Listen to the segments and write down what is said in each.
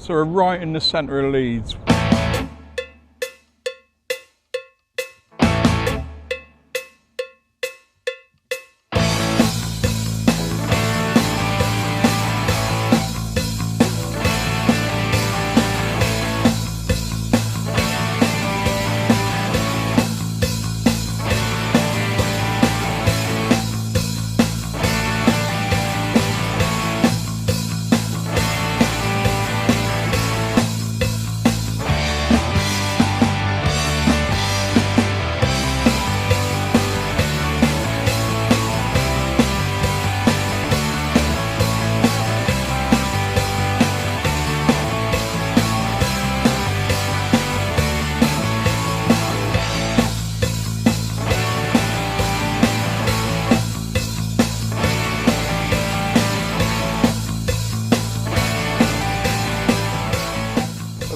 So we're right in the centre of Leeds.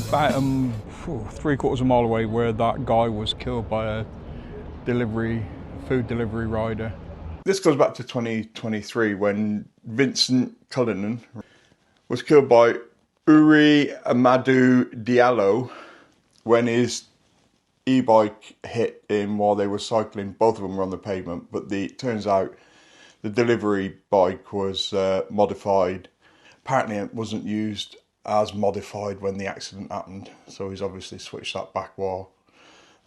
About 3/4 of a mile away where that guy was killed by a food delivery rider. This goes back to 2023 when Vincent Cullinan was killed by Uri Amadou Diallo when his e-bike hit him while they were cycling. Both of them were on the pavement, but it turns out the delivery bike was modified. Apparently it wasn't used as modified when the accident happened, so he's obviously switched that back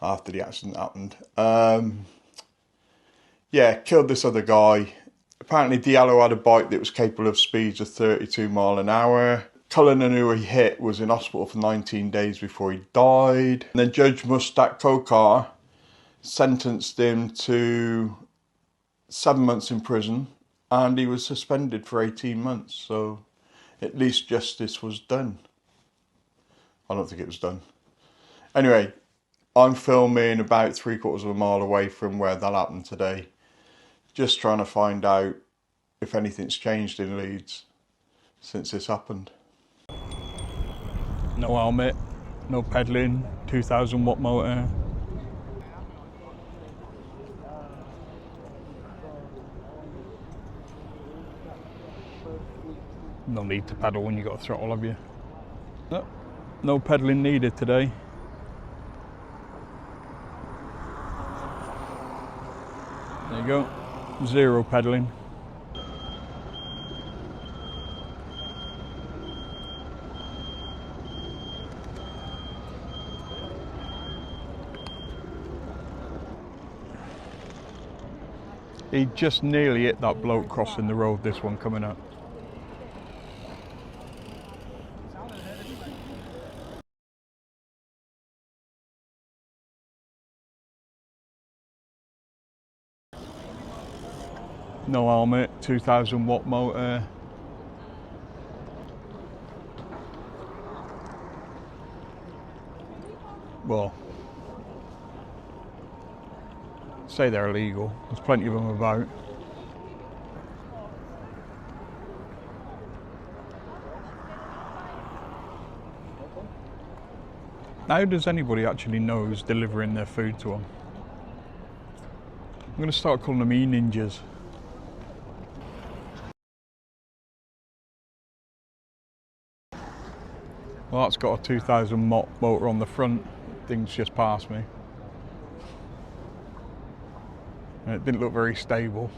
after the accident happened. Yeah, killed this other guy. Apparently Diallo had a bike that was capable of speeds of 32 mile an hour. Cullinan, who he hit, was in hospital for 19 days before he died. And then Judge Mustak Kokar sentenced him to 7 months in prison, and he was suspended for 18 months, so at least justice was done. I don't think it was done. Anyway, I'm filming about 3/4 of a mile away from where that happened today. Just trying to find out if anything's changed in Leeds since this happened. No helmet, no pedalling, 2000 watt motor. No need to pedal when you've got a throttle, have you? No pedalling needed today. There you go, 0 pedalling. He just nearly hit that bloke crossing the road, this one coming up. No helmet, 2000 watt motor. Well, say they're illegal. There's plenty of them about. How does anybody actually know who's delivering their food to them? I'm going to start calling them e-ninjas. Well, that's got a 2000 watt motor on the front. Things just passed me. And it didn't look very stable.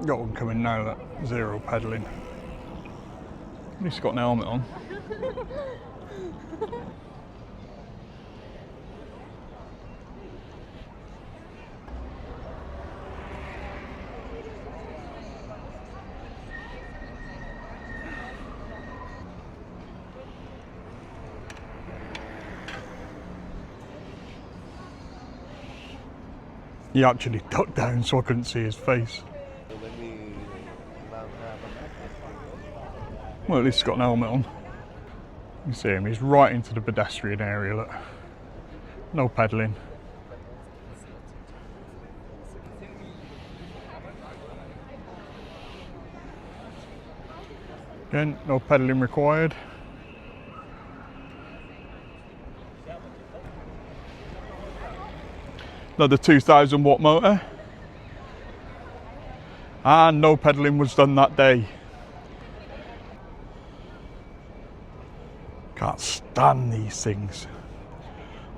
Got one coming now, that 0 pedalling. At least got an helmet on. He actually ducked down so I couldn't see his face. Well, at least he's got an helmet on. You see him, he's right into the pedestrian area, look. No pedalling. Again, no pedalling required. Another 2000 watt motor. And no pedalling was done that day. Can't stand these things.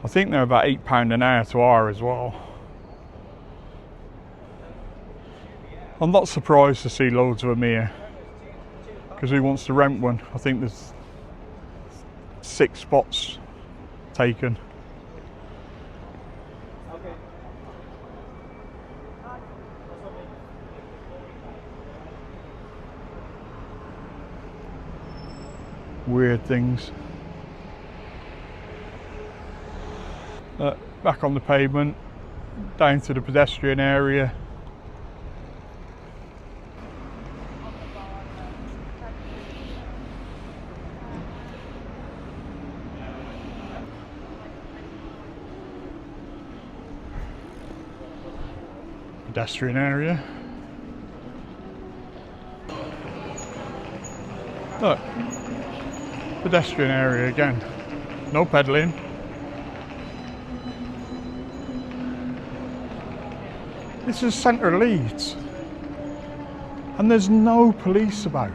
I think they're about £8 an hour to hire as well. I'm not surprised to see loads of them here, because who wants to rent one? I think there's 6 spots taken. Weird things. Back on the pavement, down to the pedestrian area. Pedestrian area. Look, pedestrian area again. No pedalling. This is centre Leeds, and there's no police about.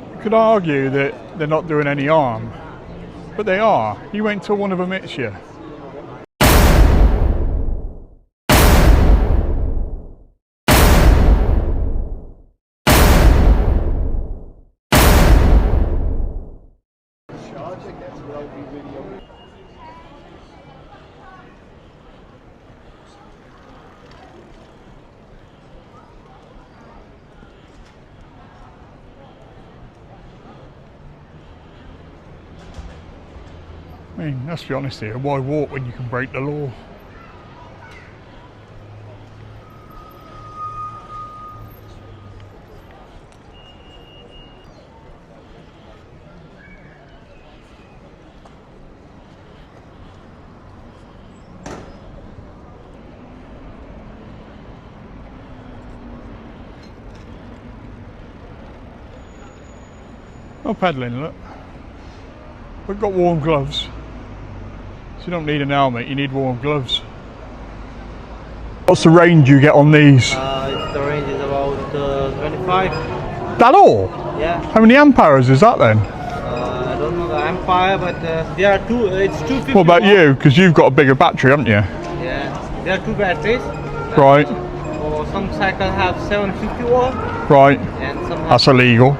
You could argue that they're not doing any harm, but they are. You wait until one of them hits you. I mean, let's be honest here, why walk when you can break the law? No pedalling, look. We've got warm gloves. So you don't need an helmet, you need warm gloves. What's the range you get on these? The range is about 25. That all? Yeah. How many amp hours is that then? I don't know the ampere, but there are two. It's 250. What about you? Because you've got a bigger battery, haven't you? Yeah. There are 2 batteries. Right. Or some cycles have 750 watt. Right. And some have. That's illegal.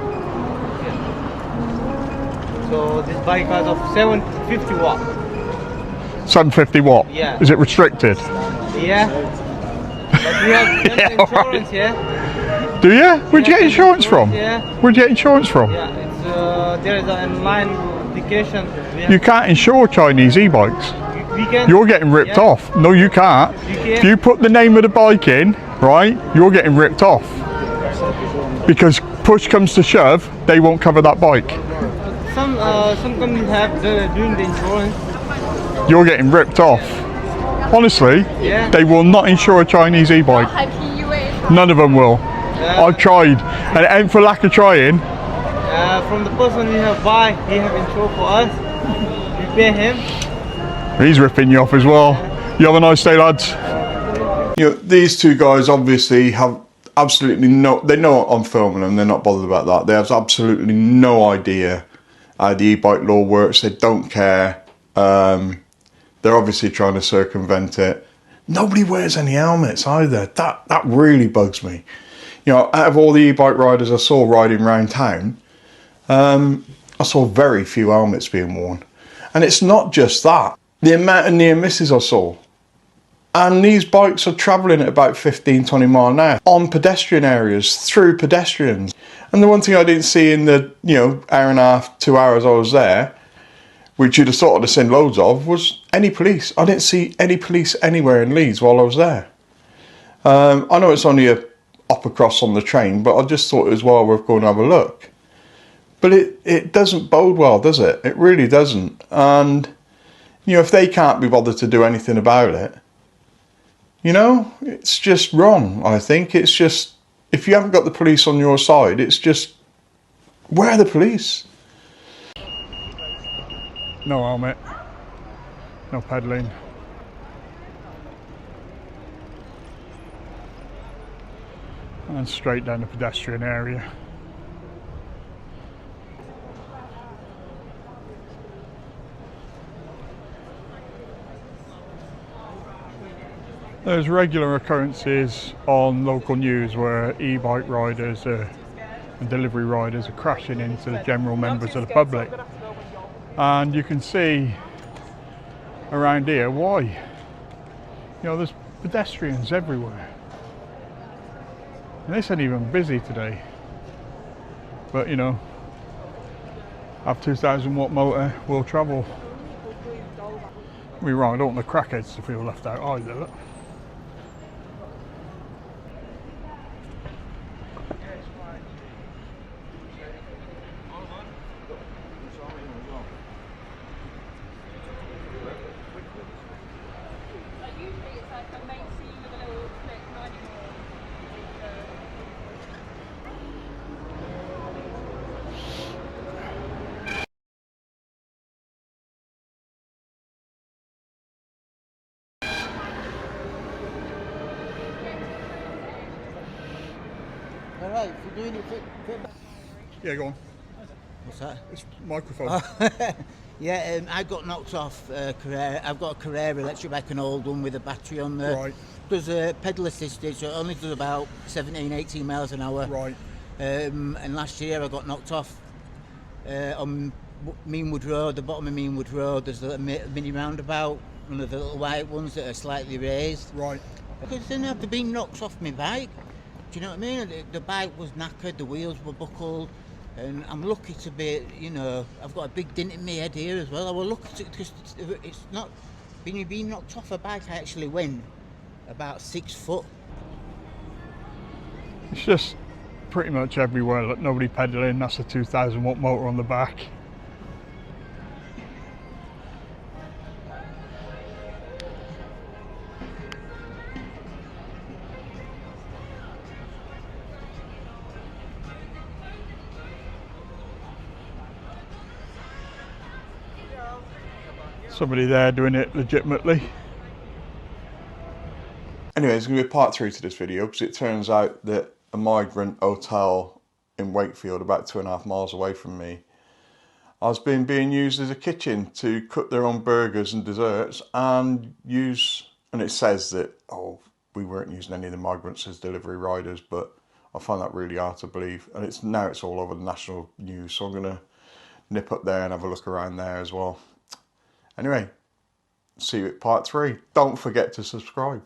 Yeah. So this bike has of 750 watt. 750 watt? Yeah. Is it restricted? Yeah. But we have Yeah, insurance, yeah. Do you? Where'd you get insurance from? Yeah. Where'd you get insurance from? Yeah. It's there is an online application. You can't insure Chinese e-bikes. We can. You're getting ripped off. No, you can't. You can. If you put the name of the bike in, right, you're getting ripped off. Because push comes to shove, they won't cover that bike. Some companies have doing the insurance. You're getting ripped off. Honestly, Yeah. they will not insure a Chinese e-bike. None of them will. I've tried, and it ain't for lack of trying. From the person we have buy, he have insured for us. We pay him. He's ripping you off as well. You have a nice day, lads. You know, these two guys obviously have absolutely no, they know I'm filming them, they're not bothered about that. They have absolutely no idea how the e-bike law works. They don't care. They're obviously trying to circumvent it. Nobody wears any helmets either. That really bugs me. You know, out of all the e-bike riders I saw riding around town, I saw very few helmets being worn. And it's not just that. The amount of near misses I saw. And these bikes are travelling at about 15, 20 mile an hour on pedestrian areas, through pedestrians. And the one thing I didn't see in the, you know, hour and a half, 2 hours I was there, which you'd have thought I'd have seen loads of, was any police. I didn't see any police anywhere in Leeds while I was there. I know it's only a up across on the train, but I just thought it was well worth going to have a look. But it doesn't bode well, does it? It really doesn't. And, you know, if they can't be bothered to do anything about it, you know, it's just wrong, I think. It's just, if you haven't got the police on your side, it's just Where are the police? No helmet, no pedalling. And straight down the pedestrian area. There's regular occurrences on local news where e-bike riders and delivery riders are crashing into the general members of the public. And you can see around here why. You know, there's pedestrians everywhere. And this ain't even busy today. But you know, have 2,000 watt motor will travel. We're right, I don't want the crackheads to feel left out either. Look. Alright, if you're doing it fit. Yeah, go on. What's that? It's microphone. Yeah, I got knocked off Carrera. I've got a Carrera electric bike, an old one with a battery on there. Right. Does pedal assisted, so it only does about 17, 18 miles an hour. Right. And last year I got knocked off on Meanwood Road, the bottom of Meanwood Road. There's a mini roundabout, one of the little white ones that are slightly raised. Right. Because then I've been knocked off my bike. Do you know what I mean? The bike was knackered, the wheels were buckled, and I'm lucky to be, you know, I've got a big dent in my head here as well. I was lucky because it's not, being knocked off a bike, I actually went about 6 foot. It's just pretty much everywhere. Look, nobody pedaling. That's a 2,000 watt motor on the back. Somebody there doing it legitimately. Anyway, there's going to be a part 3 to this video because it turns out that a migrant hotel in Wakefield, about 2.5 miles away from me, has been being used as a kitchen to cook their own burgers and desserts and it says that, oh, we weren't using any of the migrants as delivery riders, but I find that really hard to believe. And now it's all over the national news, so I'm going to nip up there and have a look around there as well. Anyway, see you at part 3. Don't forget to subscribe.